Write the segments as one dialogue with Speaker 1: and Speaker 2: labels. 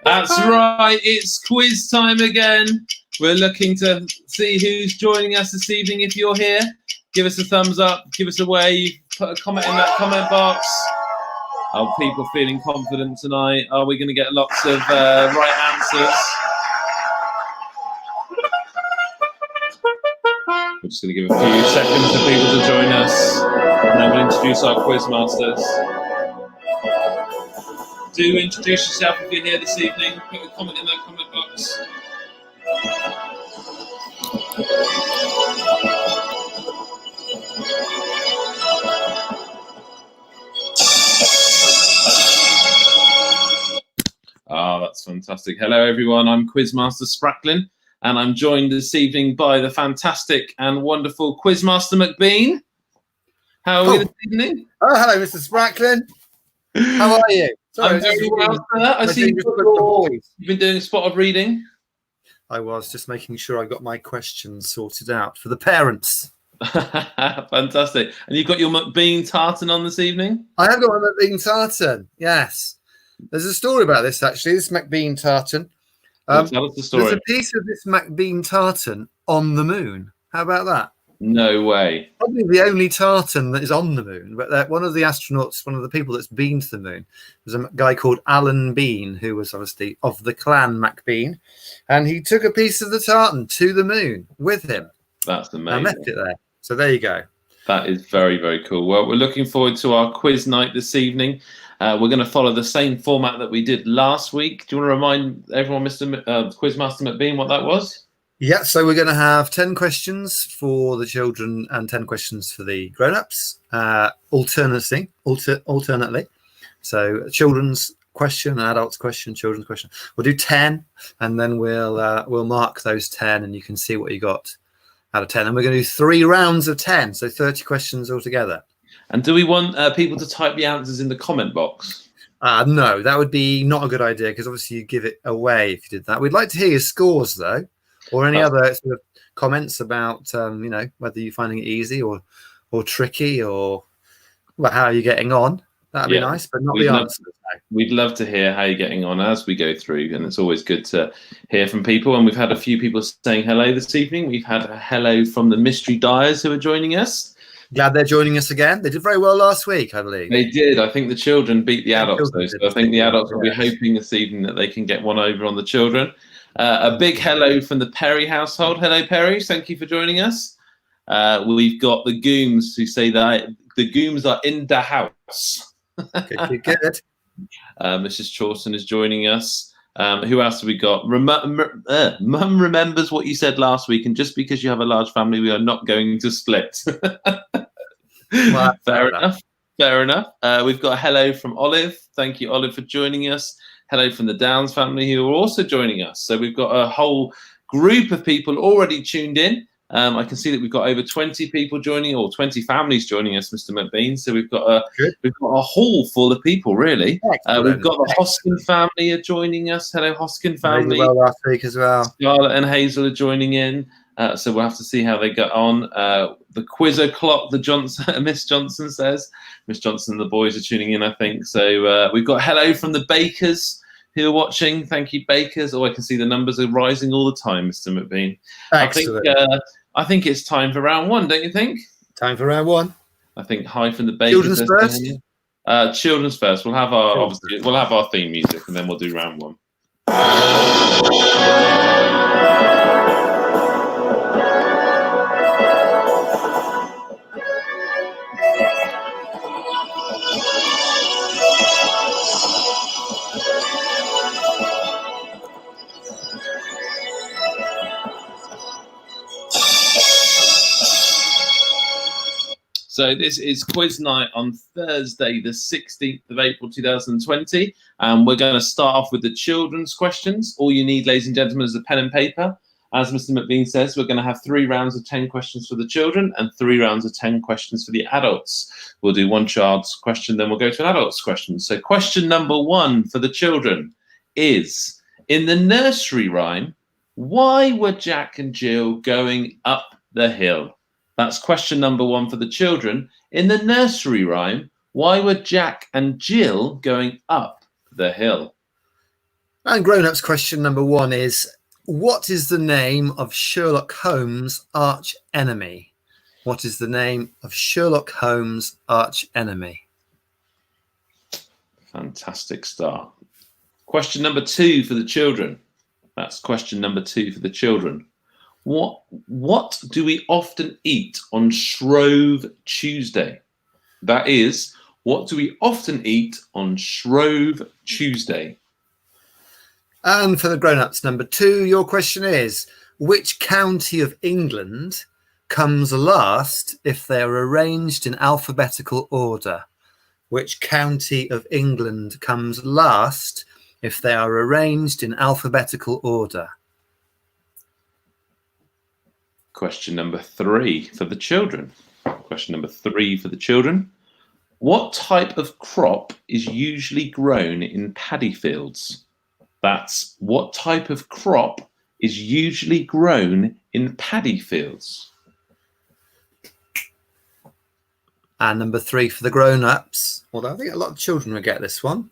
Speaker 1: That's right, it's quiz time again. We're looking to see who's joining us this evening. If you're here, give us a thumbs up, give us a wave, put a comment in that comment box. Are people feeling confident tonight? Are we going to get lots of right answers? We're just going to give a few seconds for people to join us, and then we'll introduce our quiz masters. Do introduce yourself if you're here this evening. Put a comment in that comment box. Oh, that's fantastic. Hello, everyone. I'm Quizmaster Spracklen, and I'm joined this evening by the fantastic and wonderful Quizmaster MacBean. How are we this evening?
Speaker 2: Oh, hello, Mr. Spracklen. How are you? Sorry,
Speaker 1: I'm very well, sir. I see you've been doing a spot of reading.
Speaker 2: I was just making sure I got my questions sorted out for the parents.
Speaker 1: Fantastic. And you've got your MacBean tartan on this evening?
Speaker 2: I have got my MacBean tartan, yes. There's a story about this, actually, this MacBean tartan.
Speaker 1: Tell us the story.
Speaker 2: There's a piece of this MacBean tartan on the moon. How about that?
Speaker 1: No way.
Speaker 2: Probably the only tartan that is on the moon, but one of the astronauts, one of the people that's been to the moon, was a guy called Alan Bean, who was obviously of the clan MacBean, and he took a piece of the tartan to the moon with him.
Speaker 1: That's amazing.
Speaker 2: I left it there. So there you go.
Speaker 1: That is very, very cool. Well, we're looking forward to our quiz night this evening. We're going to follow the same format that we did last week. Do you want to remind everyone, Mr. Quizmaster MacBean, what that was?
Speaker 2: Yeah, so we're going to have 10 questions for the children and 10 questions for the grown-ups, alternately. So children's question, adults question, children's question. We'll do 10, and then we'll mark those 10, and you can see what you got out of 10. And we're going to do 3 rounds of 10, so 30 questions altogether. And
Speaker 1: do we want people to type the answers in the comment box?
Speaker 2: No, that would be not a good idea, because obviously you give it away if you did that. We'd like to hear your scores, though. Or any other sort of comments about, whether you're finding it easy or tricky, or how are you getting on? That'd be nice, but not the answers.
Speaker 1: We'd love to hear how you're getting on as we go through, and it's always good to hear from people. And we've had a few people saying hello this evening. We've had a hello from the Mystery Dyers who are joining us.
Speaker 2: Glad they're joining us again. They did very well last week, I believe.
Speaker 1: They did. I think the children beat the adults, though. So I think the adults will be hoping this evening that they can get one over on the children. A big hello from the Perry household. Hello, Perry. Thank you for joining us. We've got the Gooms who say that the Gooms are in the house.
Speaker 2: Good.
Speaker 1: Mrs. Chawson is joining us. Who else have we got? Mum remembers what you said last week, and just because you have a large family, we are not going to split.
Speaker 2: Well,
Speaker 1: fair enough. Fair enough. We've got a hello from Olive. Thank you, Olive, for joining us. Hello from the Downs family who are also joining us. So we've got a whole group of people already tuned in. I can see that we've got over 20 people joining, or 20 families joining us, Mr. MacBean. So we've got a hall full of people, really. We've got the Hoskin family are joining us. Hello, Hoskin family.
Speaker 2: Well last week as well.
Speaker 1: Scarlett and Hazel are joining in. So we'll have to see how they get on. The quiz o'clock, Miss Johnson says. Miss Johnson and the boys are tuning in, I think. So we've got hello from the Bakers who are watching. Thank you, Bakers. Oh, I can see the numbers are rising all the time, Mr. MacBean.
Speaker 2: Excellent.
Speaker 1: I think it's time for round 1, don't you think?
Speaker 2: Time for round 1.
Speaker 1: I think hi from the Bakers.
Speaker 2: Children's first?
Speaker 1: Children's first. We'll have our theme music, and then we'll do round 1. So this is quiz night on Thursday, the 16th of April, 2020. And we're going to start off with the children's questions. All you need, ladies and gentlemen, is a pen and paper. As Mr. MacBean says, we're going to have 3 rounds of 10 questions for the children and 3 rounds of 10 questions for the adults. We'll do one child's question, then we'll go to an adult's question. So question number 1 for the children is, in the nursery rhyme, why were Jack and Jill going up the hill? That's question number 1 for the children. In the nursery rhyme, why were Jack and Jill going up the hill?
Speaker 2: And grown-ups, question number 1 is, what is the name of Sherlock Holmes' arch enemy? What is the name of Sherlock Holmes' arch enemy?
Speaker 1: Fantastic start. Question number 2 for the children. That's question number 2 for the children. What do we often eat on Shrove Tuesday? That is, what do we often eat on Shrove Tuesday?
Speaker 2: And for the grown-ups, number 2, your question is, which county of England comes last if they are arranged in alphabetical order? Which county of England comes last if they are arranged in alphabetical order?
Speaker 1: Question number 3 for the children. Question number 3 for the children. What type of crop is usually grown in paddy fields? That's, what type of crop is usually grown in paddy fields?
Speaker 2: And number 3 for the grown-ups, although I think a lot of children will get this one.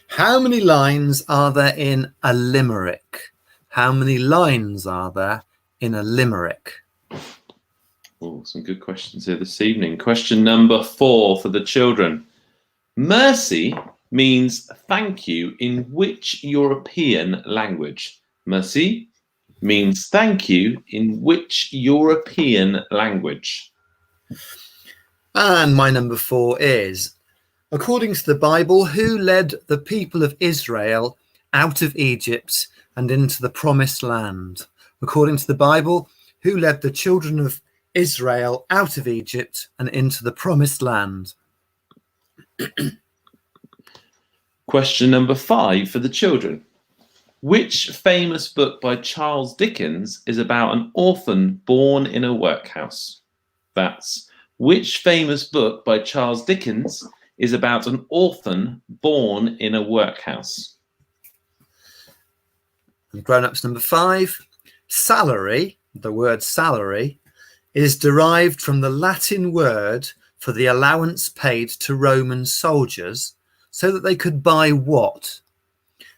Speaker 2: How many lines are there in a limerick? How many lines are there in a limerick?
Speaker 1: Oh, some good questions here this evening. Question number 4 for the children. Mercy means thank you in which European language? Mercy means thank you in which European language?
Speaker 2: And my number 4 is, according to the Bible, who led the people of Israel out of Egypt and into the promised land? According to the Bible, who led the children of Israel out of Egypt and into the promised land?
Speaker 1: Question number 5 for the children. Which famous book by Charles Dickens is about an orphan born in a workhouse? That's, which famous book by Charles Dickens is about an orphan born in a workhouse?
Speaker 2: And grown-ups, number 5, salary, the word salary, is derived from the Latin word for the allowance paid to Roman soldiers so that they could buy what?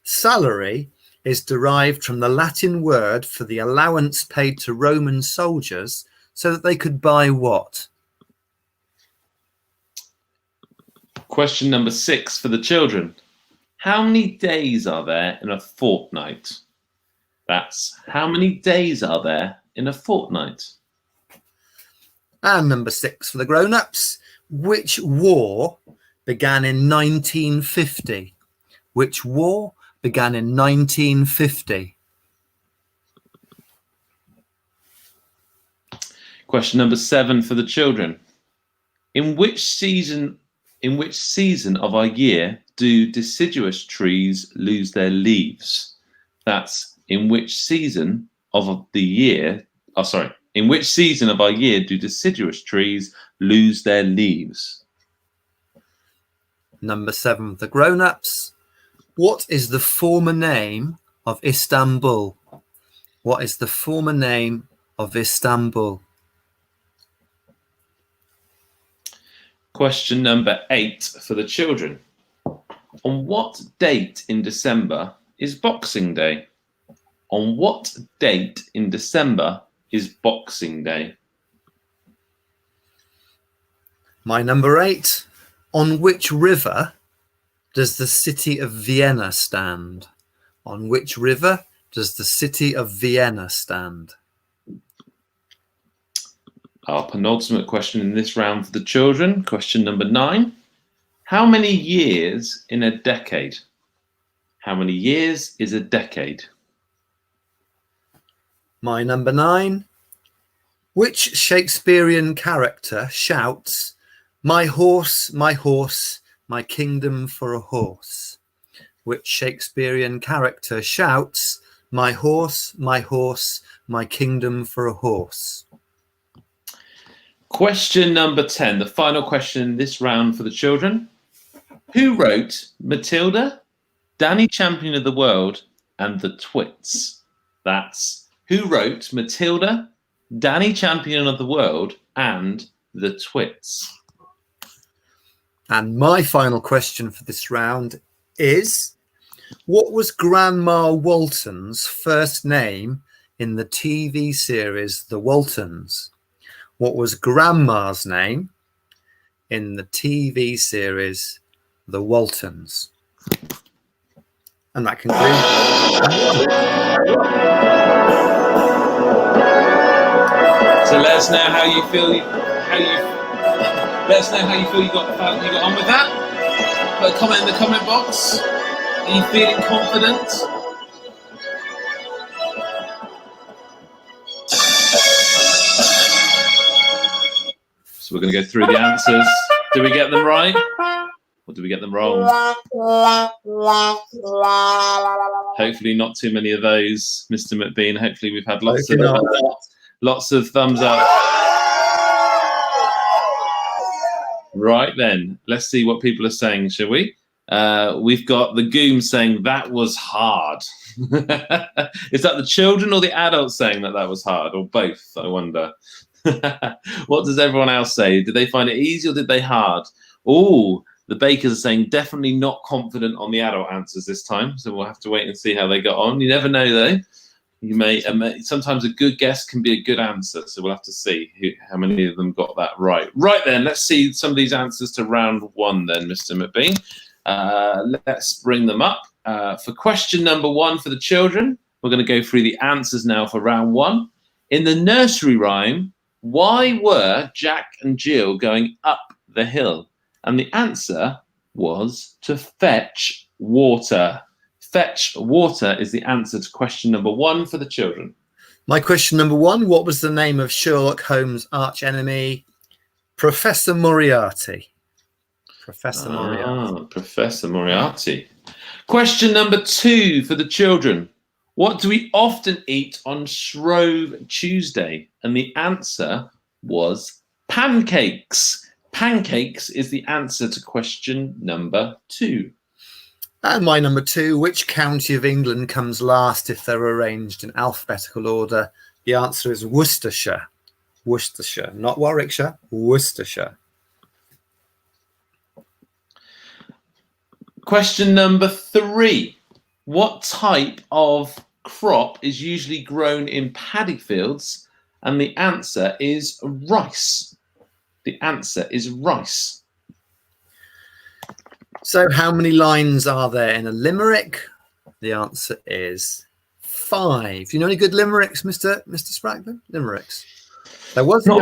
Speaker 2: Salary is derived from the Latin word for the allowance paid to Roman soldiers so that they could buy what?
Speaker 1: Question number 6 for the children. How many days are there in a fortnight? That's, how many days are there in a fortnight?
Speaker 2: And number 6 for the grown-ups. Which war began in 1950? Which war began in 1950?
Speaker 1: Question number 7 for the children. In which season of our year do deciduous trees lose their leaves? That's, in which season of the year, in which season of our year do deciduous trees lose their leaves?
Speaker 2: Number 7, the grown-ups. What is the former name of Istanbul? What is the former name of Istanbul?
Speaker 1: Question number 8 for the children. On what date in December is Boxing Day? On what date in December is Boxing Day?
Speaker 2: My number 8. On which river does the city of Vienna stand? On which river does the city of Vienna stand?
Speaker 1: Our penultimate question in this round for the children, question number 9. How many years in a decade? How many years is a decade?
Speaker 2: My number 9. Which Shakespearean character shouts, my horse, my kingdom for a horse? Which Shakespearean character shouts, my horse, my my kingdom for a horse?
Speaker 1: Question number 10, the final question in this round for the children. Who wrote Matilda, Danny Champion of the World, and the Twits? That's who wrote Matilda, Danny Champion of the World, and the Twits.
Speaker 2: And my final question for this round is, what was Grandma Walton's first name in the TV series The Waltons? What was Grandma's name in the TV series The Waltons? And that concludes.
Speaker 1: So let us know how you feel. Let us know how you feel you got on with that. Put a comment in the comment box. Are you feeling confident? So we're going to go through the answers. Do we get them right? Or do we get them wrong? Hopefully not too many of those, Mr. MacBean. Hopefully we've had lots of thumbs up. Right then, let's see what people are saying, shall we? We've got the Goom saying that was hard. Is that the children or the adults saying that was hard, or both? I wonder. What does everyone else say? Did they find it easy or did they hard? Oh, the bakers are saying definitely not confident on the adult answers this time, so we'll have to wait and see how they got on. You never know, though. You may sometimes a good guess can be a good answer, so we'll have to see how many of them got that right. Right then, let's see some of these answers to round one then, Mr. MacBean. Let's bring them up. For question number 1 for the children, we're going to go through the answers now for round 1. In the nursery rhyme, why were Jack and Jill going up the hill? And the answer was to fetch water. Fetch water is the answer to question number 1 for the children.
Speaker 2: My question number 1, what was the name of Sherlock Holmes' archenemy? Professor Moriarty. Professor Moriarty.
Speaker 1: Professor Moriarty. Question number 2 for the children. What do we often eat on Shrove Tuesday? And the answer was pancakes. Pancakes is the answer to question number 2.
Speaker 2: And my number 2, which county of England comes last if they're arranged in alphabetical order? The answer is Worcestershire. Worcestershire, not Warwickshire, Worcestershire.
Speaker 1: Question number 3. What type of crop is usually grown in paddy fields? And the answer is rice. The answer is rice.
Speaker 2: So how many lines are there in a limerick? The answer is 5. Do you know any good limericks, Mr. Spracklen? Limericks. There was a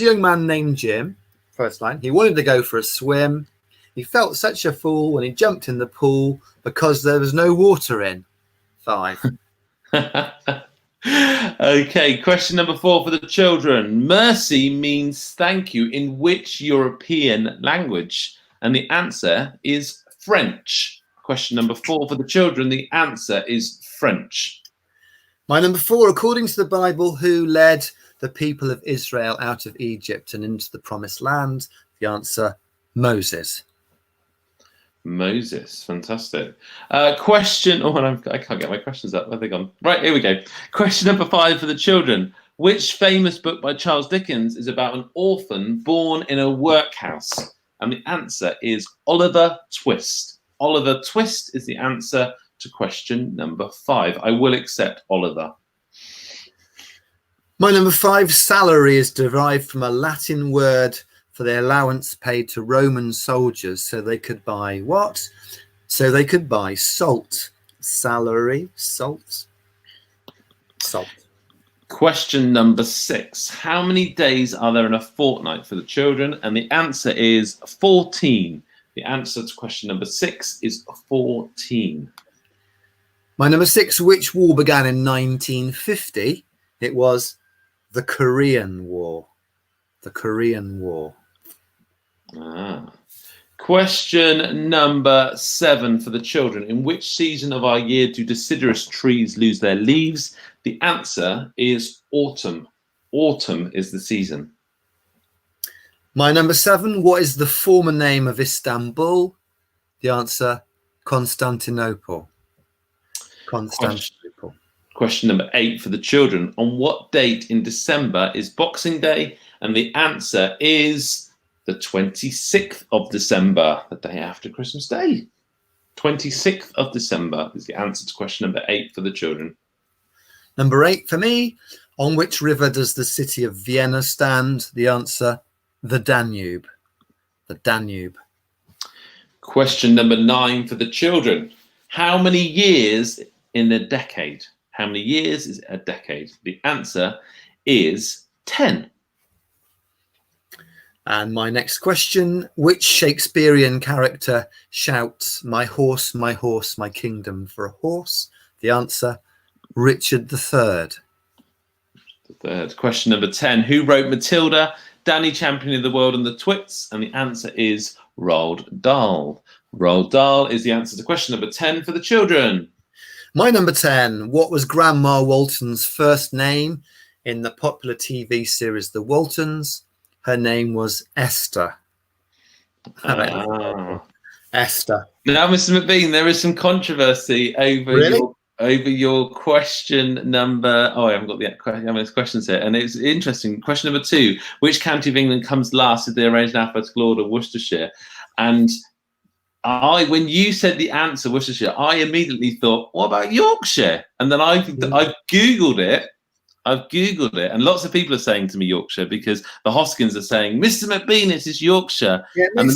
Speaker 2: young man named Jim. First line. He wanted to go for a swim. He felt such a fool when he jumped in the pool because there was no water in. 5.
Speaker 1: Okay, question number 4 for the children. Mercy means thank you in which European language? And the answer is French. Question number 4 for the children. The answer is French.
Speaker 2: My number 4, according to the Bible, who led the people of Israel out of Egypt and into the promised land? The answer, Moses.
Speaker 1: Moses, fantastic. Question. I can't get my questions up. Where have they gone? Right, here we go. Question number 5 for the children. Which famous book by Charles Dickens is about an orphan born in a workhouse? And the answer is Oliver Twist. Oliver Twist is the answer to question number 5. I will accept Oliver.
Speaker 2: My number 5, salary is derived from a Latin word for the allowance paid to Roman soldiers so they could buy what? So they could buy salt. Salary, salt. Salt.
Speaker 1: Question number 6. How many days are there in a fortnight for the children? And the answer is 14. The answer to question number 6 is 14.
Speaker 2: My number 6, which war began in 1950? It was the Korean War. The Korean War.
Speaker 1: Question number 7 for the children. In which season of our year do deciduous trees lose their leaves? The answer is autumn. Autumn is the season.
Speaker 2: My number 7, what is the former name of Istanbul? The answer, Constantinople. Constantinople.
Speaker 1: Question number 8 for the children. On what date in December is Boxing Day? And the answer is the 26th of December, the day after Christmas Day. 26th of December is the answer to question number 8 for the children.
Speaker 2: Number 8 for me. On which river does the city of Vienna stand? The answer, the Danube. The Danube.
Speaker 1: Question number 9 for the children. How many years in a decade? How many years is a decade? The answer is 10. And
Speaker 2: my next question, which Shakespearean character shouts, my horse, my kingdom for a horse? The answer, Richard III.
Speaker 1: The third. Question number 10. Who wrote Matilda, Danny Champion of the World and the Twits? And the answer is Roald Dahl. Roald Dahl is the answer to question number 10 for the children.
Speaker 2: My number 10. What was Grandma Walton's first name in the popular TV series The Waltons? Her name was Esther. Esther.
Speaker 1: Now, Mr. MacBean, there is some controversy over your question number. Oh, I haven't got the questions here, and it's interesting. Question number 2: which county of England comes last if they arranged in alphabetical order? Worcestershire. And when you said the answer Worcestershire, I immediately thought, what about Yorkshire? And then I've googled it. And lots of people are saying to me Yorkshire because the Hoskins are saying, Mr. MacBean, it is Yorkshire.
Speaker 2: Yeah,
Speaker 1: and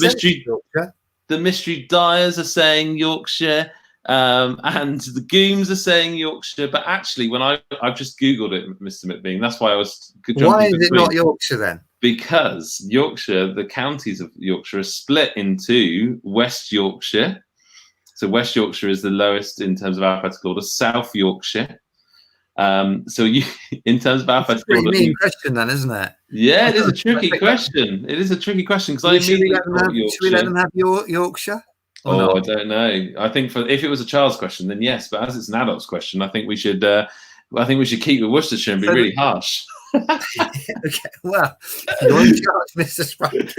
Speaker 1: the mystery Dyers are saying Yorkshire, and the Gooms are saying Yorkshire. But actually, when I've just googled it, Mr. MacBean, that's why I was.
Speaker 2: Why is it not Yorkshire then?
Speaker 1: Because Yorkshire, the counties of Yorkshire are split into West Yorkshire. So West Yorkshire is the lowest in terms of alphabetical order. South Yorkshire. So you, in terms of alphabetical order,
Speaker 2: mean question then, isn't it?
Speaker 1: Yeah, it is a tricky question. It is a tricky question because I immediately thought Yorkshire.
Speaker 2: Should we let them have Yorkshire?
Speaker 1: I don't know. I think if it was a child's question, then yes. But as it's an adult's question, I think we should. I think we should keep with Worcestershire and be really harsh.
Speaker 2: Okay, well, you're in charge, Mr. Spracklen.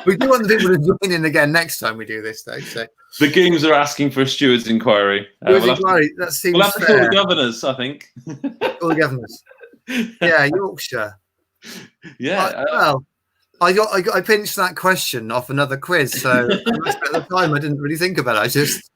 Speaker 2: We do want the people to join in again next time we do this, though. So
Speaker 1: the Gooms are asking for a steward's inquiry.
Speaker 2: That seems
Speaker 1: we'll have to call the governors, I think.
Speaker 2: All the governors. Yeah, Yorkshire.
Speaker 1: Yeah.
Speaker 2: I pinched that question off another quiz, so at the time I didn't really think about it. I just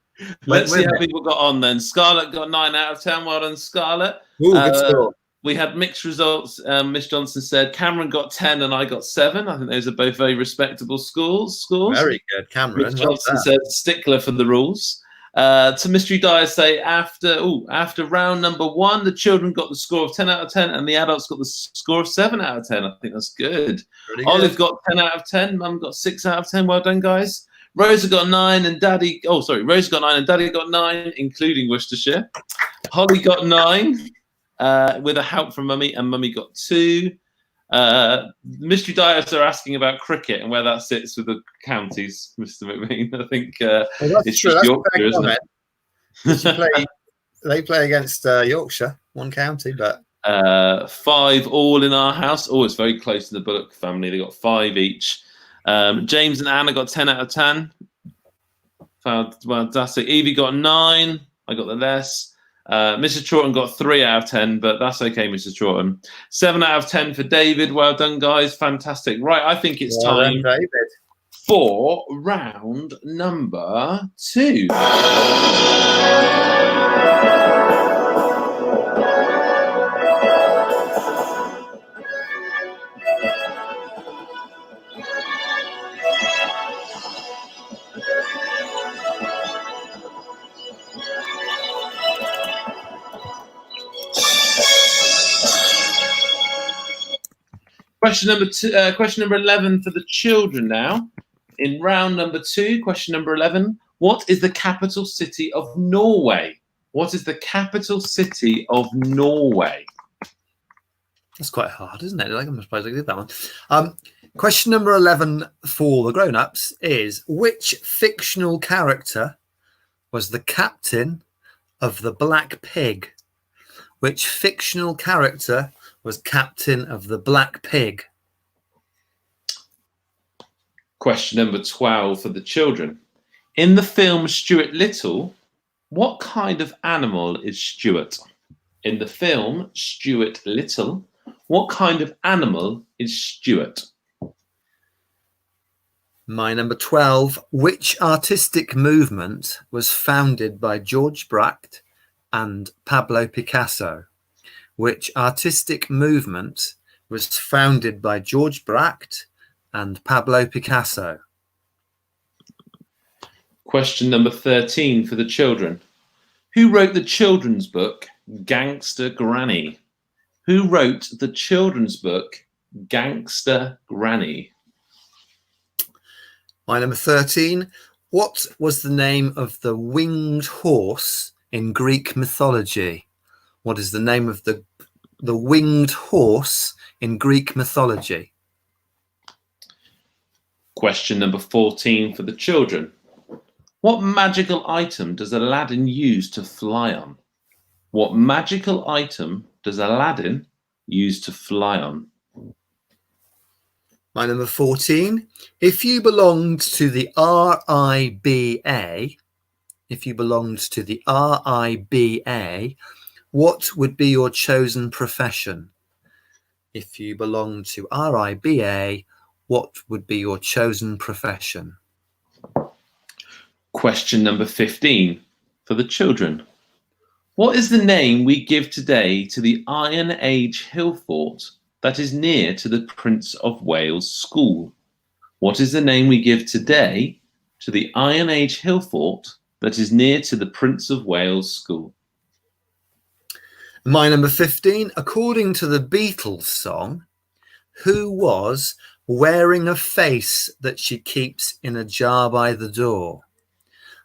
Speaker 1: let's see how people got on then. Scarlett got 9 out of 10. Well done, Scarlett.
Speaker 2: Ooh, good score.
Speaker 1: We had mixed results. Miss Johnson said Cameron got 10 and I got 7. I think those are both very respectable scores.
Speaker 2: Very good, Cameron.
Speaker 1: Miss Johnson said stickler for the rules. To Mystery Dyer say after round number 1, the children got the score of 10 out of 10 and the adults got the score of 7 out of 10. I think that's good. Olive got 10 out of 10. Mum got 6 out of 10. Well done, guys. Rosa got 9 and Daddy. Rosa got 9 and Daddy got 9, including Worcestershire. Holly got 9. With a help from Mummy, and Mummy got 2. Mystery Dyers are asking about cricket and where that sits with the counties, Mr. MacBean. I think it's
Speaker 2: true.
Speaker 1: Just Yorkshire, isn't it?
Speaker 2: They play against Yorkshire, one county, but
Speaker 1: 5 all in our house. Oh, it's very close to the Bullock family. They got 5 each. James and Anna got 10 out of 10. Fantastic. Evie got 9. I got the less. Mr. Chawton got 3 out of 10, but that's okay, Mr. Chawton. 7 out of 10 for David. Well done, guys. Fantastic. Right, I think it's time for round number 2. Question number 11 for the children now. In round number 2, question number 11. What is the capital city of Norway? What is the capital city of Norway?
Speaker 2: That's quite hard, isn't it? Like, I'm surprised I did that one. Question number 11 for the grown-ups is, which fictional character was the captain of the Black Pig? Which fictional character was captain of the Black Pig?
Speaker 1: Question number 12 for the children. In the film Stuart Little, what kind of animal is Stuart? In the film Stuart Little, what kind of animal is Stuart?
Speaker 2: My number 12. Which artistic movement was founded by George Braque and Pablo Picasso? Which artistic movement was founded by George Braque and Pablo Picasso?
Speaker 1: Question number 13 for the children. Who wrote the children's book Gangster Granny? Who wrote the children's book Gangster Granny?
Speaker 2: My number 13. What was the name of the winged horse in Greek mythology? What is the name of the winged horse in Greek mythology?
Speaker 1: Question number 14 for the children. What magical item does Aladdin use to fly on? What magical item does Aladdin use to fly on?
Speaker 2: My number 14. If you belonged to the RIBA, what would be your chosen profession? If you belonged to RIBA, what would be your chosen profession?
Speaker 1: Question number 15 for the children. What is the name we give today to the Iron Age hill fort that is near to the Prince of Wales School? What is the name we give today to the Iron Age hill fort that is near to the Prince of Wales School?
Speaker 2: My number 15. According to the Beatles song, who was wearing a face that she keeps in a jar by the door?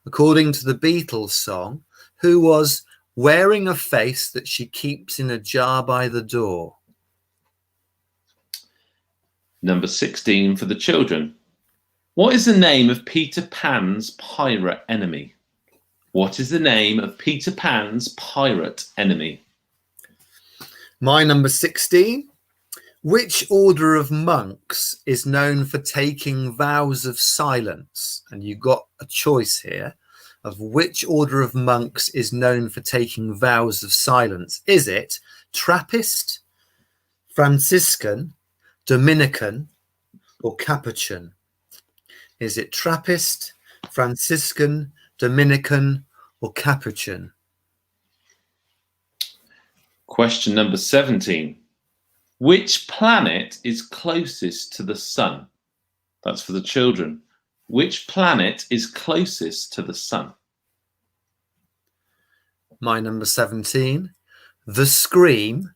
Speaker 2: According to the Beatles song, who was wearing a face that she keeps in a jar by the door?
Speaker 1: Number 16 for the children. What is the name of Peter Pan's pirate enemy? What is the name of Peter Pan's pirate enemy?
Speaker 2: My number 16. Which order of monks is known for taking vows of silence? And you got a choice here of which order of monks is known for taking vows of silence. Is it Trappist, Franciscan, Dominican, or Capuchin? Is it Trappist, Franciscan, Dominican, or Capuchin?
Speaker 1: Question number 17. Which planet is closest to the sun? That's for the children. Which planet is closest to the sun?
Speaker 2: My number 17. The Scream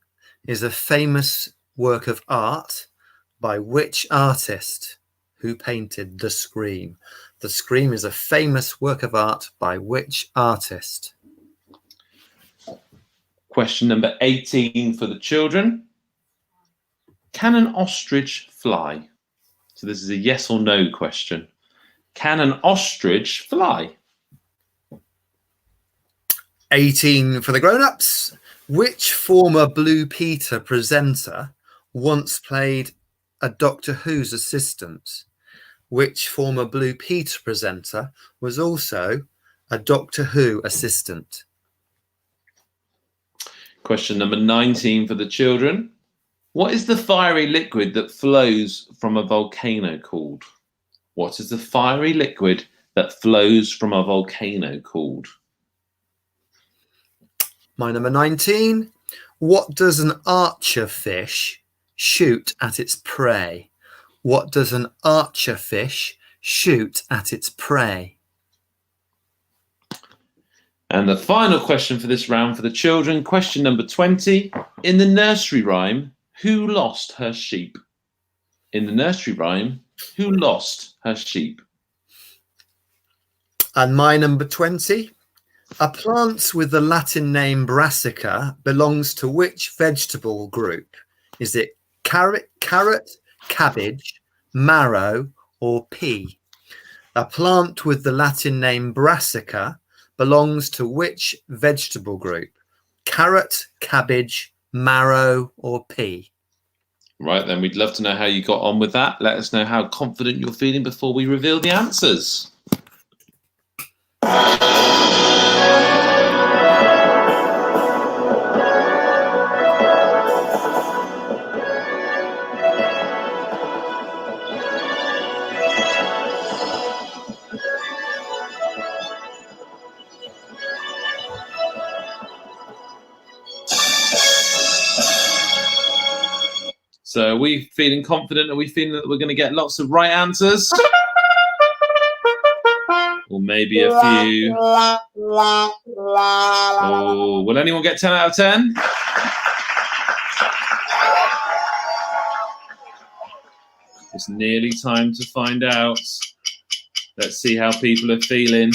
Speaker 2: is a famous work of art by which artist? Who painted The Scream? The Scream is a famous work of art by which artist?
Speaker 1: Question number 18 for the children. Can an ostrich fly? So this is a yes or no question. Can an ostrich fly?
Speaker 2: 18 for the grown-ups. Which former Blue Peter presenter once played a Doctor Who's assistant? Which former Blue Peter presenter was also a Doctor Who assistant?
Speaker 1: Question number 19 for the children. What is the fiery liquid that flows from a volcano called? What is the fiery liquid that flows from a volcano called?
Speaker 2: My number 19. What does an archer fish shoot at its prey? What does an archer fish shoot at its prey?
Speaker 1: And the final question for this round for the children, question number 20. In the nursery rhyme, who lost her sheep? In the nursery rhyme, who lost her sheep?
Speaker 2: And my number 20. A plant with the Latin name Brassica belongs to which vegetable group? Is it carrot, cabbage, marrow, or pea? A plant with the Latin name Brassica belongs to which vegetable group? Carrot, cabbage, marrow, or pea?
Speaker 1: Right, then we'd love to know how you got on with that. Let us know how confident you're feeling before we reveal the answers. So are we feeling confident? Are we feeling that we're going to get lots of right answers? Or maybe a few? Oh, will anyone get 10 out of 10? It's nearly time to find out. Let's see how people are feeling.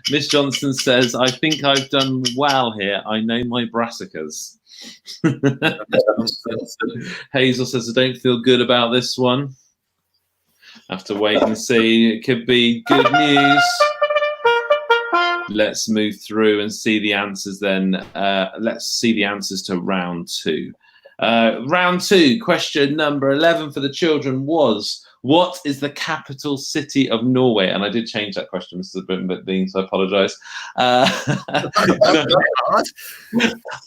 Speaker 1: Miss Johnson says, I think I've done well here. I know my brassicas. Hazel says, I don't feel good about this one. Have to wait and see. It could be good news. Let's move through and see the answers then. Let's see the answers to round 2. Round 2, question number 11 for the children was, what is the capital city of Norway? And I did change that question, Mr. Bean, so I apologise.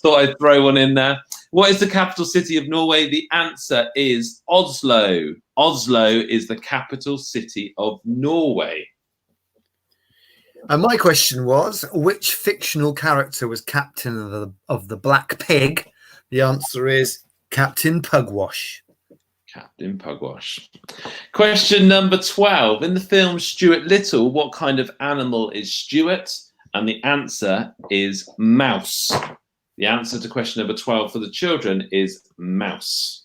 Speaker 1: Thought I'd throw one in there. What is the capital city of Norway? The answer is Oslo. Oslo is the capital city of Norway.
Speaker 2: And my question was, which fictional character was captain of the Black Pig? The answer is Captain Pugwash.
Speaker 1: Captain Pugwash. Question number 12. In the film Stuart Little, what kind of animal is Stuart? And the answer is mouse. The answer to question number 12 for the children is mouse.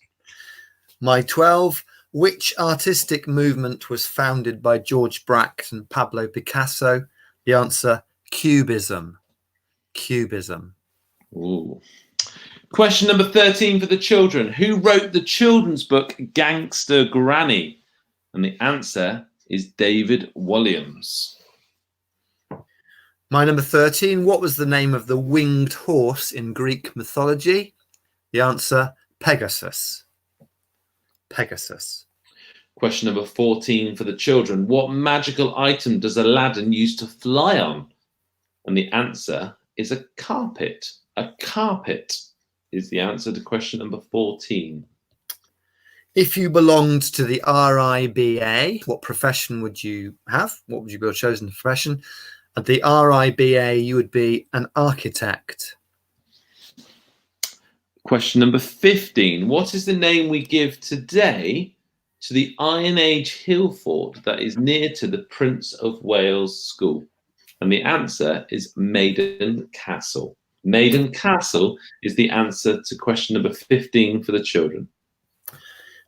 Speaker 2: My 12. Which artistic movement was founded by George Braque and Pablo Picasso? The answer, Cubism. Cubism.
Speaker 1: Ooh. Question number 13 for the children. Who wrote the children's book Gangster Granny? And the answer is David Walliams.
Speaker 2: My number 13. What was the name of the winged horse in Greek mythology? The answer, Pegasus. Pegasus.
Speaker 1: Question number 14 for the children. What magical item does Aladdin use to fly on? And the answer is a carpet. A carpet is the answer to question number 14.
Speaker 2: If you belonged to the RIBA, what profession would you have? What would you be your chosen profession? At the RIBA, you would be an architect.
Speaker 1: Question number 15. What is the name we give today to the Iron Age hill fort that is near to the Prince of Wales School? And the answer is Maiden Castle. Maiden Castle is the answer to question number 15 for the children.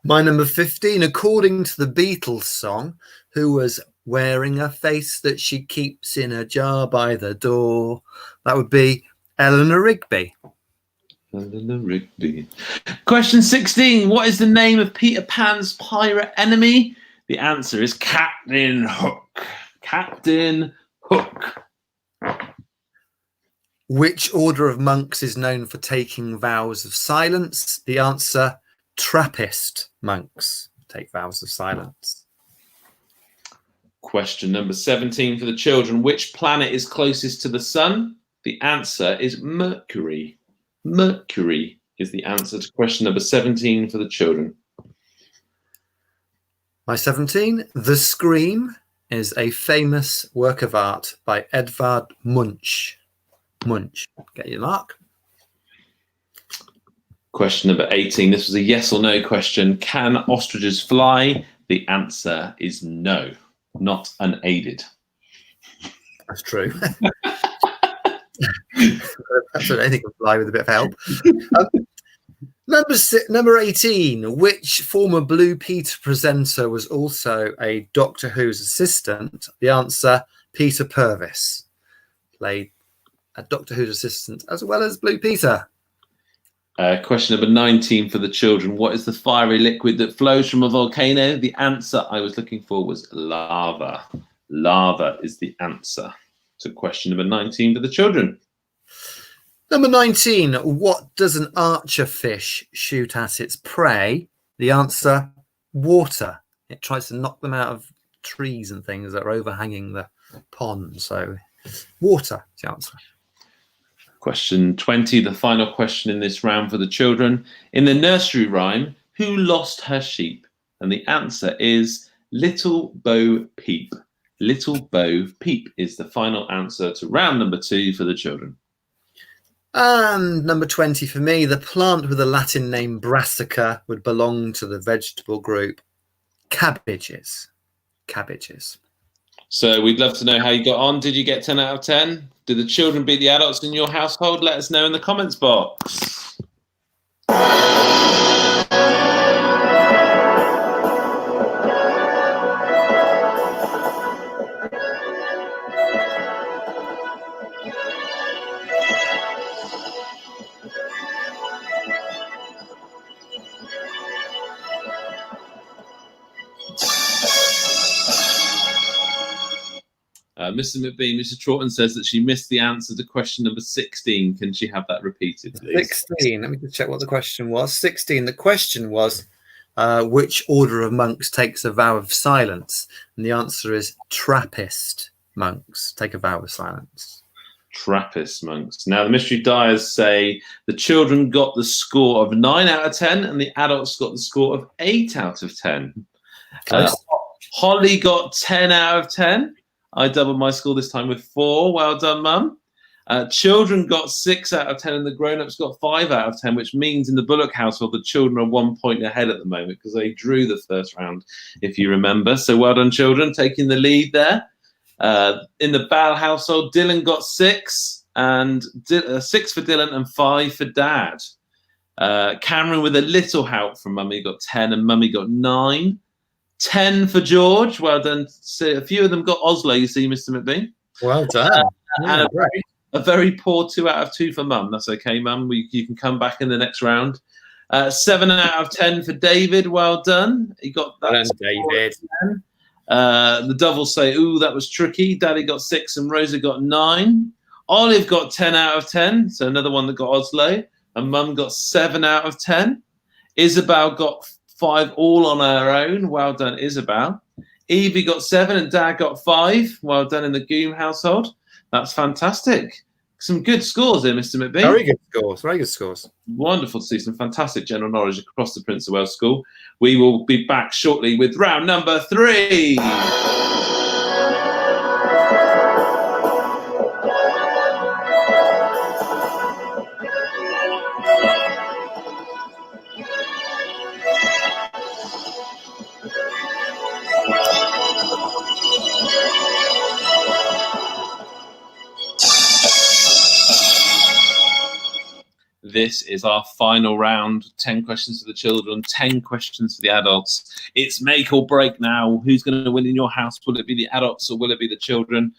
Speaker 2: My number 15, according to the Beatles song, who was wearing a face that she keeps in a jar by the door? That would be Eleanor Rigby.
Speaker 1: Eleanor Rigby. Question 16. What is the name of Peter Pan's pirate enemy? The answer is Captain Hook. Captain Hook.
Speaker 2: Which order of monks is known for taking vows of silence? The answer, Trappist monks take vows of silence.
Speaker 1: Question number 17 for the children. Which planet is closest to the sun? The answer is Mercury. Mercury is the answer to question number 17 for the children.
Speaker 2: My 17, The Scream is a famous work of art by Edvard Munch. Munch. Get your mark.
Speaker 1: Question number 18. This was a yes or no question. Can ostriches fly? The answer is no, not unaided.
Speaker 2: That's true. That's what anything can fly with a bit of help. Number 18. Which former Blue Peter presenter was also a Doctor Who's assistant? The answer, Peter Purvis. Played a Doctor Who's assistant as well as Blue Peter.
Speaker 1: Question number 19 for the children. What is the fiery liquid that flows from a volcano? The answer I was looking for was lava. Lava is the answer. So question number 19 for the children.
Speaker 2: Number 19. What does an archer fish shoot at its prey? The answer, water. It tries to knock them out of trees and things that are overhanging the pond. So water is the answer.
Speaker 1: Question 20, the final question in this round for the children. In the nursery rhyme, who lost her sheep? And the answer is Little Bo Peep. Little Bo Peep is the final answer to round number 2 for the children.
Speaker 2: And number 20 for me, the plant with the Latin name Brassica would belong to the vegetable group cabbages. Cabbages.
Speaker 1: So we'd love to know how you got on. Did you get 10 out of 10? Did the children beat the adults in your household? Let us know in the comments box. Mr. MacBean, Mr. Troughton says that she missed the answer to question number 16. Can she have that repeated, please?
Speaker 2: 16. Let me just check what the question was. 16. The question was, which order of monks takes a vow of silence? And the answer is Trappist monks take a vow of silence.
Speaker 1: Trappist monks. Now, the mystery diers say the children got the score of 9 out of 10 and the adults got the score of 8 out of 10. Holly got 10 out of 10. I doubled my score this time with 4. Well done, Mum. Children got 6 out of 10 and the grown-ups got 5 out of 10, which means in the Bullock household, the children are 1 point ahead at the moment because they drew the first round, if you remember. So well done, children, taking the lead there. In the Ball household, Dylan got 6, and 6 for Dylan and 5 for Dad. Cameron, with a little help from Mummy, got 10 and Mummy got 9. 10 for George. Well done. So a few of them got Oslo, you see, Mr. MacBean.
Speaker 2: Well done.
Speaker 1: And a very poor 2 out of 2 for Mum. That's okay, Mum. You can come back in the next round. 7 out of 10 for David. Well done. He got that.
Speaker 2: Well done, David.
Speaker 1: The doubles say, ooh, that was tricky. Daddy got 6 and Rosa got 9. Olive got 10 out of 10. So another one that got Oslo. And Mum got 7 out of 10. Isabel got 5 all on her own. Well done, Isabel. Evie got 7 and Dad got 5. Well done in the Goom household. That's fantastic. Some good scores there, Mr. MacBean.
Speaker 2: Very good scores. Very good scores.
Speaker 1: Wonderful to see some fantastic general knowledge across the Prince of Wales School. We will be back shortly with round number 3. This is our final round. 10 questions for the children, 10 questions for the adults. It's make or break now. Who's going to win in your house? Will it be the adults or will it be the children?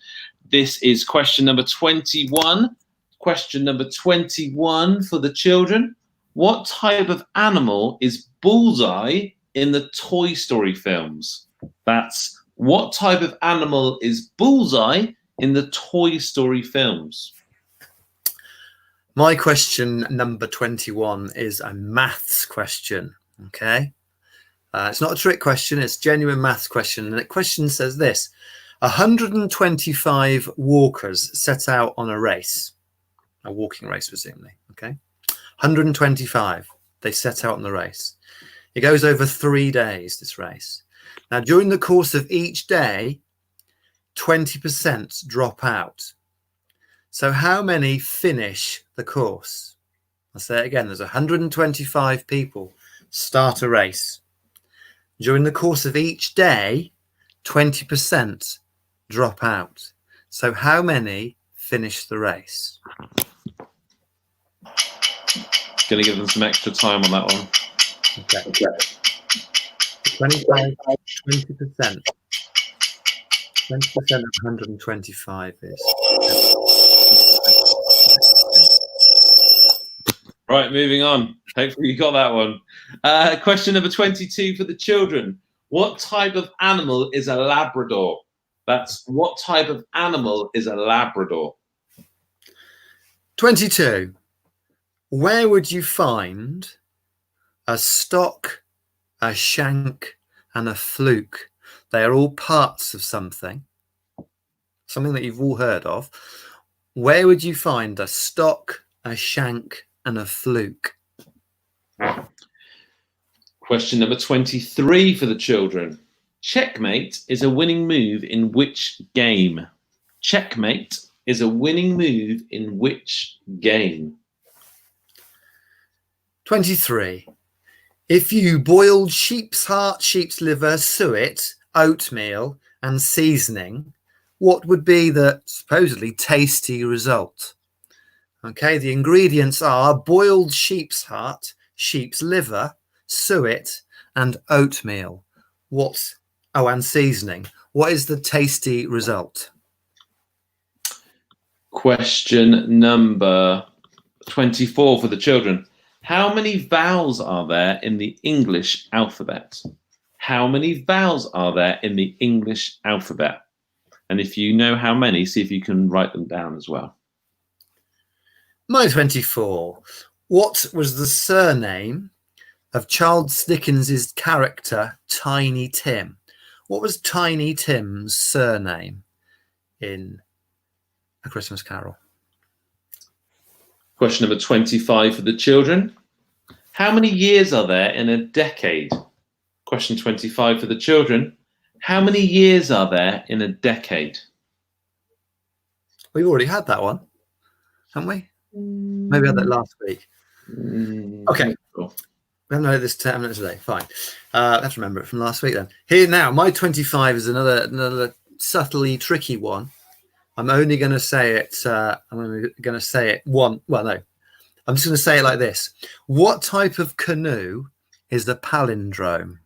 Speaker 1: This is question number 21. Question number 21 for the children. What type of animal is Bullseye in the Toy Story films? That's what type of animal is Bullseye in the Toy Story films?
Speaker 2: My question number 21 is a maths question, okay? It's not a trick question, it's a genuine maths question. And the question says this: 125 walkers set out on a race, a walking race presumably, okay? 125, they set out on the race. It goes over 3 days, this race. Now, during the course of each day, 20% drop out. So how many finish the course? I'll say it again. There's 125 people start a race. During the course of each day, 20% drop out. So how many finish the race?
Speaker 1: Going to give them some extra time on that one.
Speaker 2: Okay. 20%. 20% of 125 is...
Speaker 1: Right, moving on. Hopefully you got that one. Question number 22 for the children. What type of animal is a Labrador? That's what type of animal is a Labrador?
Speaker 2: 22. Where would you find a stock, a shank, and a fluke? They are all parts of something that you've all heard of. Where would you find a stock, a shank, and a fluke?
Speaker 1: Question number 23 for the children. Checkmate is a winning move in which game? Checkmate is a winning move in which game?
Speaker 2: 23. If you boiled sheep's heart, sheep's liver, suet, oatmeal, and seasoning, what would be the supposedly tasty result? Okay, the ingredients are boiled sheep's heart, sheep's liver, suet, and oatmeal. And seasoning. What is the tasty result?
Speaker 1: Question number 24 for the children. How many vowels are there in the English alphabet? How many vowels are there in the English alphabet? And if you know how many, see if you can write them down as well.
Speaker 2: My 24. What was the surname of Charles Dickens's character Tiny Tim? What was Tiny Tim's surname in A Christmas Carol?
Speaker 1: Question number 25 for the children. How many years are there in a decade? Question 25 for the children. How many years are there in a decade?
Speaker 2: We've already had that one, haven't we? Maybe we had that last week. Okay.
Speaker 1: Cool.
Speaker 2: We haven't heard this 10 minutes today. Fine. I have to remember it from last week then. Here now, my 25 is another subtly tricky one. I'm only going to say it. I'm only going to say it one. Well, no. I'm just going to say it like this. What type of canoe is the palindrome?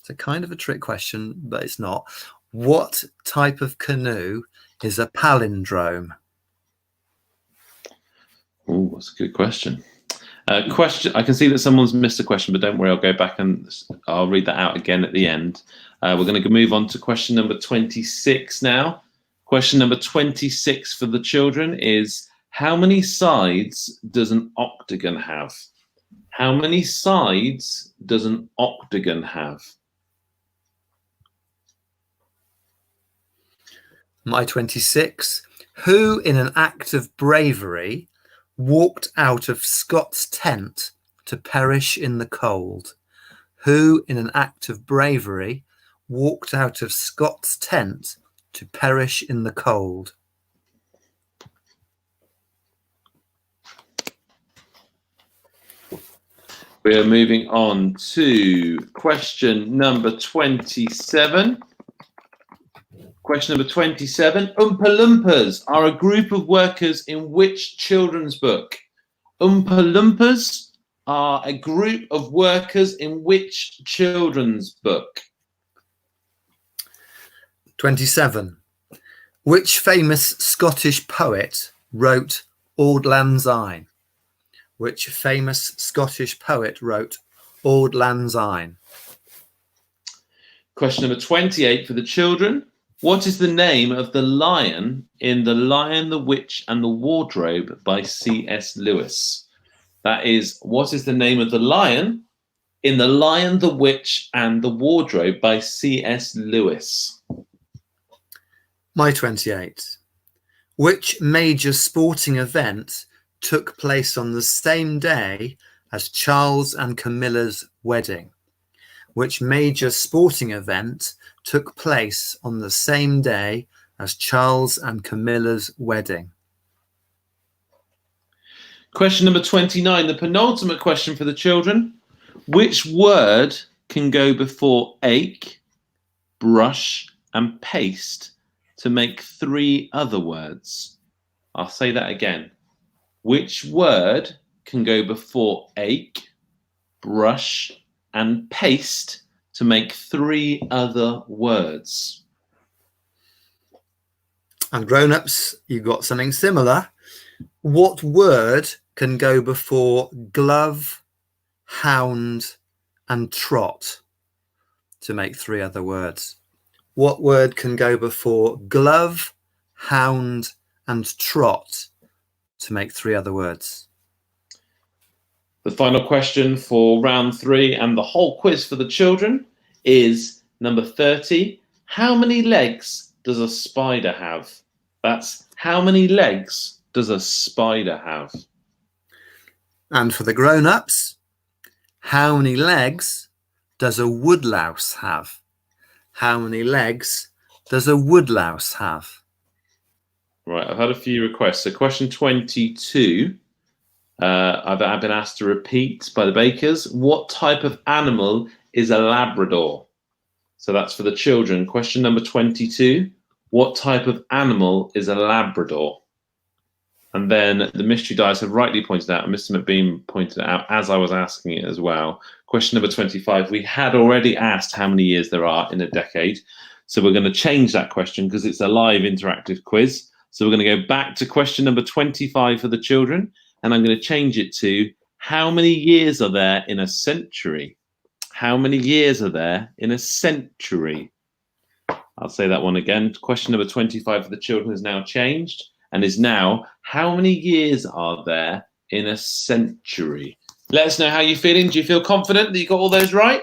Speaker 2: It's a kind of a trick question, but it's not. What type of canoe is a palindrome?
Speaker 1: Oh, that's a good question. Question. I can see that someone's missed a question, but don't worry. I'll go back and I'll read that out again at the end. We're going to move on to question number 26 now. Question number 26 for the children is, how many sides does an octagon have? How many sides does an octagon have?
Speaker 2: My 26. Who in an act of bravery walked out of Scott's tent to perish in the cold? Who in an act of bravery walked out of Scott's tent to perish in the cold?
Speaker 1: We are moving on to question number 27. Question number 27. Oompa Loompas are a group of workers in which children's book? Oompa Loompas are a group of workers in which children's book?
Speaker 2: 27. Which famous Scottish poet wrote Auld Lang Syne? Which famous Scottish poet wrote Auld Lang Syne?
Speaker 1: Question number 28 for the children. What is the name of the lion in The Lion, the Witch and the Wardrobe by C.S. Lewis? That is, what is the name of the lion in The Lion, the Witch and the Wardrobe by C.S. Lewis?
Speaker 2: My 28. Which major sporting event took place on the same day as Charles and Camilla's wedding? Which major sporting event took place on the same day as Charles and Camilla's wedding?
Speaker 1: Question number 29, the penultimate question for the children. Which word can go before ache, brush, and paste to make three other words? I'll say that again. Which word can go before ache, brush, and paste to make three other words?
Speaker 2: And grown-ups, you got something similar. What word can go before glove, hound, and trot to make 3 other words? What word can go before glove, hound, and trot to make 3 other words?
Speaker 1: The final question for round 3 and the whole quiz for the children is number 30. How many legs does a spider have? That's how many legs does a spider have?
Speaker 2: And for the grown-ups, how many legs does a woodlouse have? How many legs does a woodlouse have?
Speaker 1: Right, I've had a few requests. So question 22, I've been asked to repeat by the bakers. What type of animal is a Labrador? So that's for the children. Question number 22, what type of animal is a Labrador? And then the mystery dice have rightly pointed out, and Mr. MacBean pointed it out as I was asking it as well. Question number 25, we had already asked how many years there are in a decade. So we're going to change that question because it's a live interactive quiz. So we're going to go back to question number 25 for the children, and I'm going to change it to how many years are there in a century? How many years are there in a century? I'll say that one again. Question number 25 for the children has now changed and is now, how many years are there in a century? Let us know how you're feeling. Do you feel confident that you got all those right?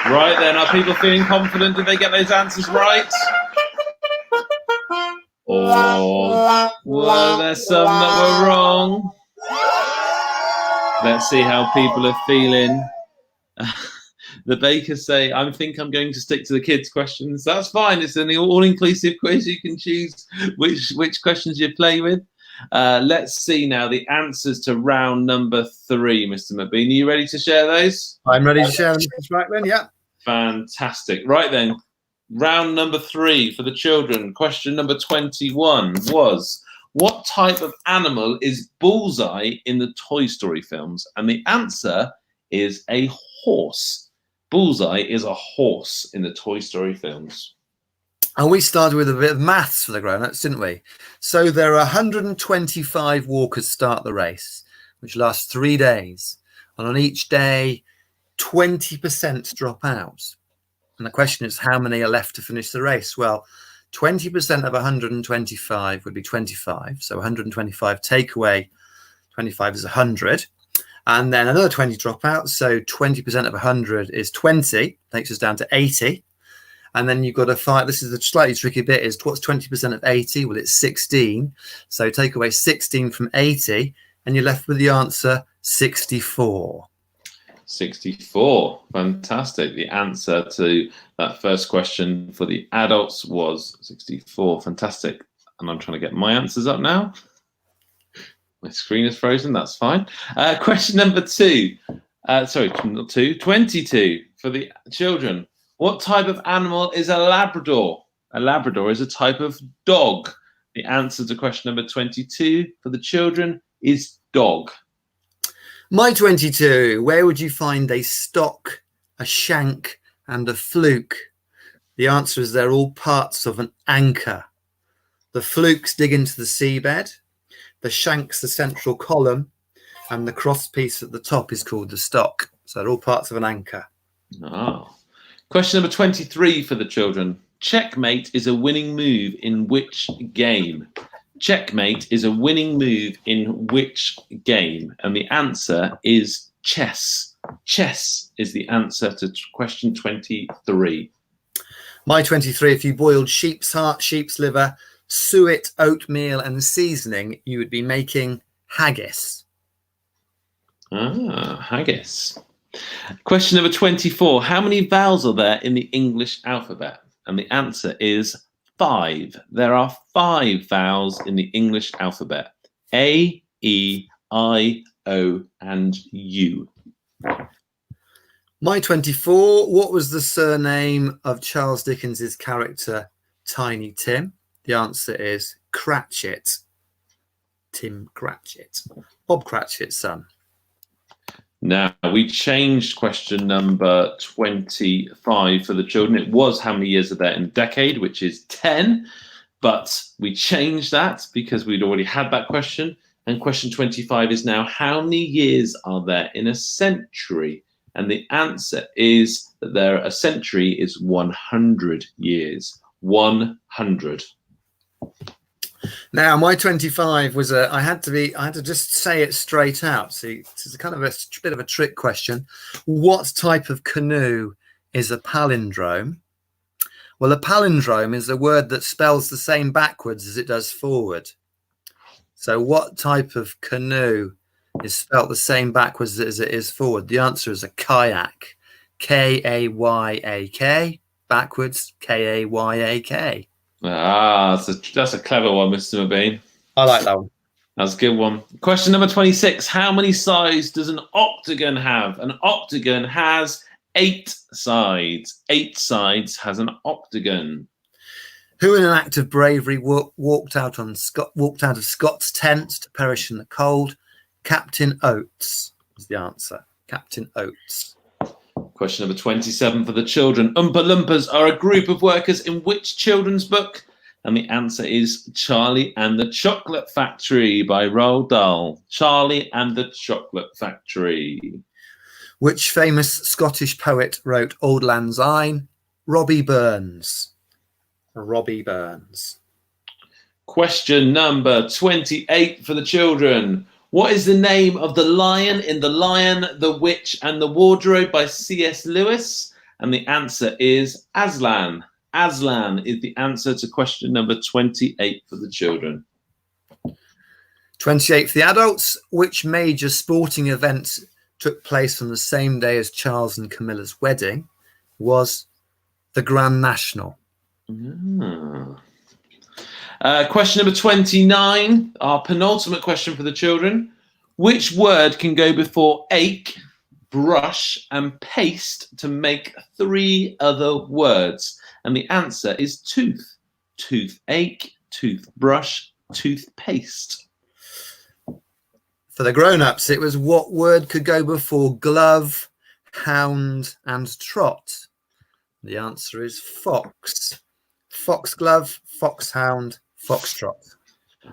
Speaker 1: Right then, are people feeling confident? Did they get those answers right? Or were there some that were wrong? Let's see how people are feeling. The bakers say, I think I'm going to stick to the kids' questions. That's fine. It's an all-inclusive quiz. You can choose which questions you play with. Let's see now the answers to round number 3, Mr. MacBean. Are you ready to share those?
Speaker 2: I'm ready to share them, Mr. Spracklen. Yeah.
Speaker 1: Fantastic. Right then, round number 3 for the children. Question number 21 was, what type of animal is Bullseye in the Toy Story films? And the answer is a horse. Bullseye is a horse in the Toy Story films.
Speaker 2: And we started with a bit of maths for the grown-ups, didn't we? So there are 125 walkers start the race, which lasts 3 days. And on each day, 20% drop out. And the question is, how many are left to finish the race? Well, 20% of 125 would be 25. So 125 take away 25 is 100. And then another 20 drop out. So 20% of 100 is 20, takes us down to 80. And then you've got to find, this is the slightly tricky bit, is what's 20% of 80? Well, it's 16. So take away 16 from 80, and you're left with the answer 64.
Speaker 1: 64. Fantastic. The answer to that first question for the adults was 64. Fantastic. And I'm trying to get my answers up now. My screen is frozen. That's fine. Question number 2. Sorry, not 2. 22 for the children. What type of animal is a Labrador? A Labrador is a type of dog. The answer to question number 22 for the children is dog.
Speaker 2: My 22, where would you find a stock, a shank, and a fluke? The answer is they're all parts of an anchor. The flukes dig into the seabed, the shank's the central column, and the cross piece at the top is called the stock. So they're all parts of an anchor.
Speaker 1: Oh. Question number 23 for the children. Checkmate is a winning move in which game? Checkmate is a winning move in which game? And the answer is chess. Chess is the answer to question 23.
Speaker 2: My 23, if you boiled sheep's heart, sheep's liver, suet, oatmeal, and seasoning, you would be making haggis.
Speaker 1: Ah, haggis. Question number 24. How many vowels are there in the English alphabet? And the answer is 5. There are 5 vowels in the English alphabet. A, E, I, O, and U.
Speaker 2: My 24. What was the surname of Charles Dickens's character Tiny Tim? The answer is Cratchit. Tim Cratchit. Bob Cratchit's son.
Speaker 1: Now, we changed question number 25 for the children. It was how many years are there in a decade, which is 10. But we changed that because we'd already had that question. And question 25 is now, how many years are there in a century? And the answer is that a century is 100 years. 100.
Speaker 2: Now, my 25 was I had to just say it straight out. See, it's kind of a bit of a trick question. What type of canoe is a palindrome? Well, a palindrome is a word that spells the same backwards as it does forward. So what type of canoe is spelt the same backwards as it is forward? The answer is a kayak. K-A-Y-A-K. Backwards, K-A-Y-A-K.
Speaker 1: Ah, that's a clever one, Mr. MacBean.
Speaker 2: I like that one.
Speaker 1: That's a good one. Question number 26. How many sides does an octagon have? An octagon has 8 sides. 8 sides has an octagon.
Speaker 2: Who in an act of bravery walked out of Scott's tent to perish in the cold? Captain Oates is the answer. Captain Oates.
Speaker 1: Question number 27 for the children. Oompa Loompas are a group of workers in which children's book? And the answer is Charlie and the Chocolate Factory by Roald Dahl. Charlie and the Chocolate Factory.
Speaker 2: Which famous Scottish poet wrote Auld Lang Syne? Robbie Burns. Robbie Burns.
Speaker 1: Question number 28 for the children. What is the name of the lion in The Lion, the Witch, and the Wardrobe by C.S. Lewis? And the answer is Aslan. Aslan is the answer to question number 28 for the children.
Speaker 2: 28 for the adults. Which major sporting event took place on the same day as Charles and Camilla's wedding? Was the Grand National.
Speaker 1: Question number 29, our penultimate question for the children. Which word can go before ache, brush, and paste to make 3 other words? And the answer is tooth. Toothache, toothbrush, toothpaste.
Speaker 2: For the grown-ups, it was what word could go before glove, hound, and trot? The answer is fox. Foxglove, foxhound, foxtrot.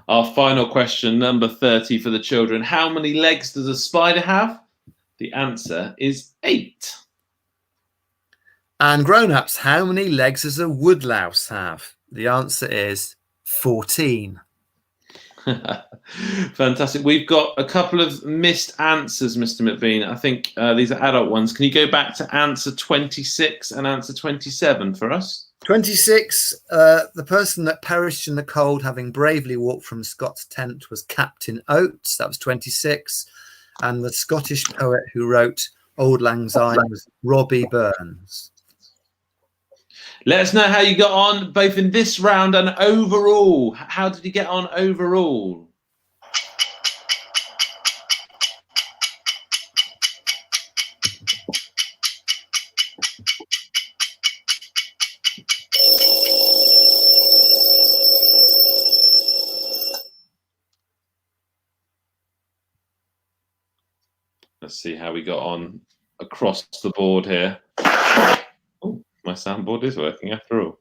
Speaker 1: Our final question, number 30 for the children. How many legs does a spider have? The answer is 8.
Speaker 2: And grown-ups, how many legs does a woodlouse have? The answer is 14.
Speaker 1: Fantastic. We've got a couple of missed answers, Mr. MacBean. I think these are adult ones. Can you go back to answer 26 and answer 27 for us?
Speaker 2: 26, the person that perished in the cold having bravely walked from Scott's tent was Captain Oates. That was 26. And the Scottish poet who wrote Auld Lang Syne was Robbie Burns.
Speaker 1: Let us know how you got on, both in this round and overall. How did you get on overall? Let's see how we got on across the board here. Oh, my soundboard is working after all.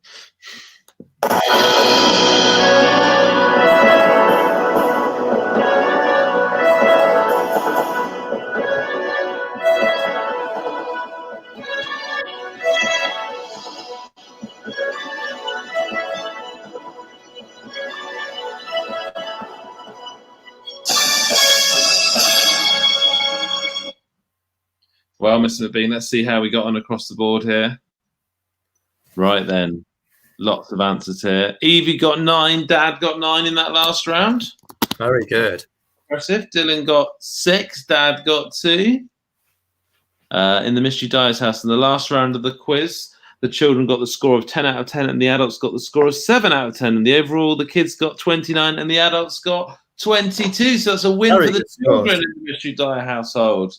Speaker 1: Well, Mr. MacBean, let's see how we got on across the board here. Right then, lots of answers here. Evie got 9, Dad got 9 in that last round.
Speaker 2: Very good.
Speaker 1: Impressive. Dylan got 6, Dad got 2. In the Mystery Dice House in the last round of the quiz. The children got the score of 10 out of 10, and the adults got the score of 7 out of 10. And the overall, the kids got 29, and the adults got 22. So that's a win for the children in the Mystery Dyer household.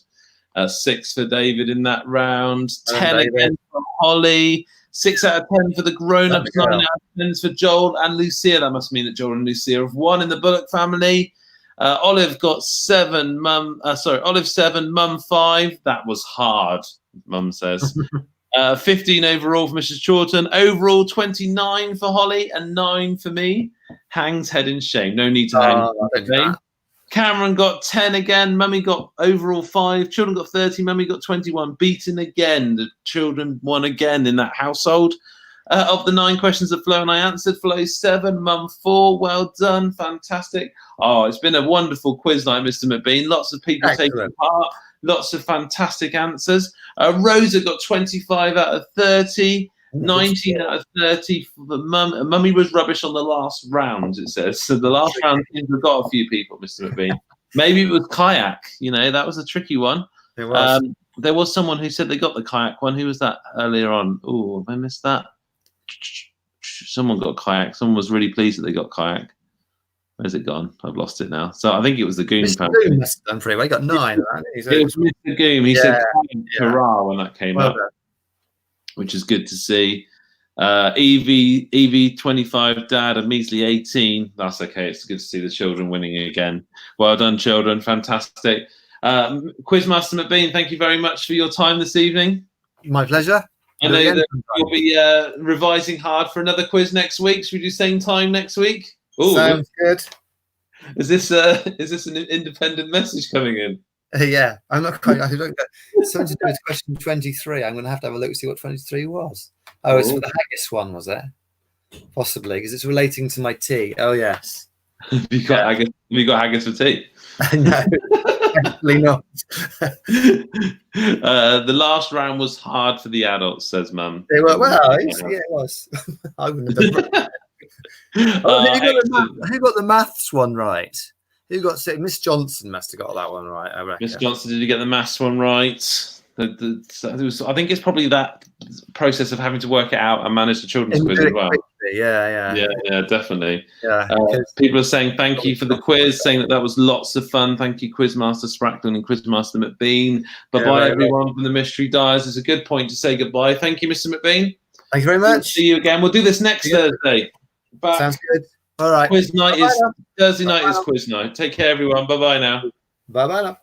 Speaker 1: 6 for David in that round. 10 again for Holly. 6 out of 10 for the grown-ups. 9 out of 10 for Joel and Lucia. That must mean that Joel and Lucia have won in the Bullock family. Olive got 7. Olive 7, Mum 5. That was hard, Mum says. 15 overall for Mrs. Chawton. Overall 29 for Holly and 9 for me. Hangs head in shame. No need to hang. Cameron got 10 again. Mummy got overall 5. Children got 30. Mummy got 21. Beaten again. The children won again in that household. Of the 9 questions that Flo and I answered, Flo 7, Mum 4. Well done. Fantastic. Oh, it's been a wonderful quiz night, Mr. MacBean. Lots of people taking part. Lots of fantastic answers. Rosa got 25 out of 30. 19 out of 30 for the Mum. Mummy was rubbish on the last round, it says. So the last round seems to have got a few people, Mr. MacBean. Maybe it was kayak. That was a tricky one.
Speaker 2: It was.
Speaker 1: There was someone who said they got the kayak one. Who was that earlier on? Oh, have I missed that? Someone got kayak. Someone was really pleased that they got kayak. Where's it gone? I've lost it now. So I think it was the Goon family.
Speaker 2: Goon must have done pretty well. He got 9.
Speaker 1: It was Mr. Goon. He said hurrah when that came up, which is good to see. Evie 25, Dad, a measly 18. That's okay. It's good to see the children winning again. Well done, children. Fantastic. Quizmaster MacBean, thank you very much for your time this evening.
Speaker 2: My pleasure.
Speaker 1: I know that you'll be revising hard for another quiz next week. Should we do same time next week? Ooh,
Speaker 2: sounds good.
Speaker 1: Is this an independent message coming in?
Speaker 2: Yeah, I'm not quite. I don't get something to do with question 23. I'm going to have a look to see what 23 was. Oh, it's for the haggis one, was it? Possibly, because it's relating to my tea. Oh, yes.
Speaker 1: Have you got haggis for tea?
Speaker 2: No, definitely not.
Speaker 1: The last round was hard for the adults, says Mum.
Speaker 2: They were, it was. I wouldn't have done that. Who got the maths one right? Who got Miss Johnson must have got that one right, I reckon.
Speaker 1: Miss Johnson, did you get the maths one right? I think it's probably that process of having to work it out and manage the children's quiz as well.
Speaker 2: Yeah,
Speaker 1: definitely.
Speaker 2: Yeah.
Speaker 1: People are saying thank you for the quiz, saying that was lots of fun. Thank you, Quizmaster Spracklen and Quizmaster MacBean. Bye-bye, everyone from the Mystery Diers. It's a good point to say goodbye. Thank you, Mr. MacBean.
Speaker 2: Thank you very much.
Speaker 1: See you again. We'll do this next Thursday.
Speaker 2: Sounds good. All right.
Speaker 1: Quiz night Thursday night is quiz night. Take care, everyone. Bye-bye now.
Speaker 2: Bye-bye now.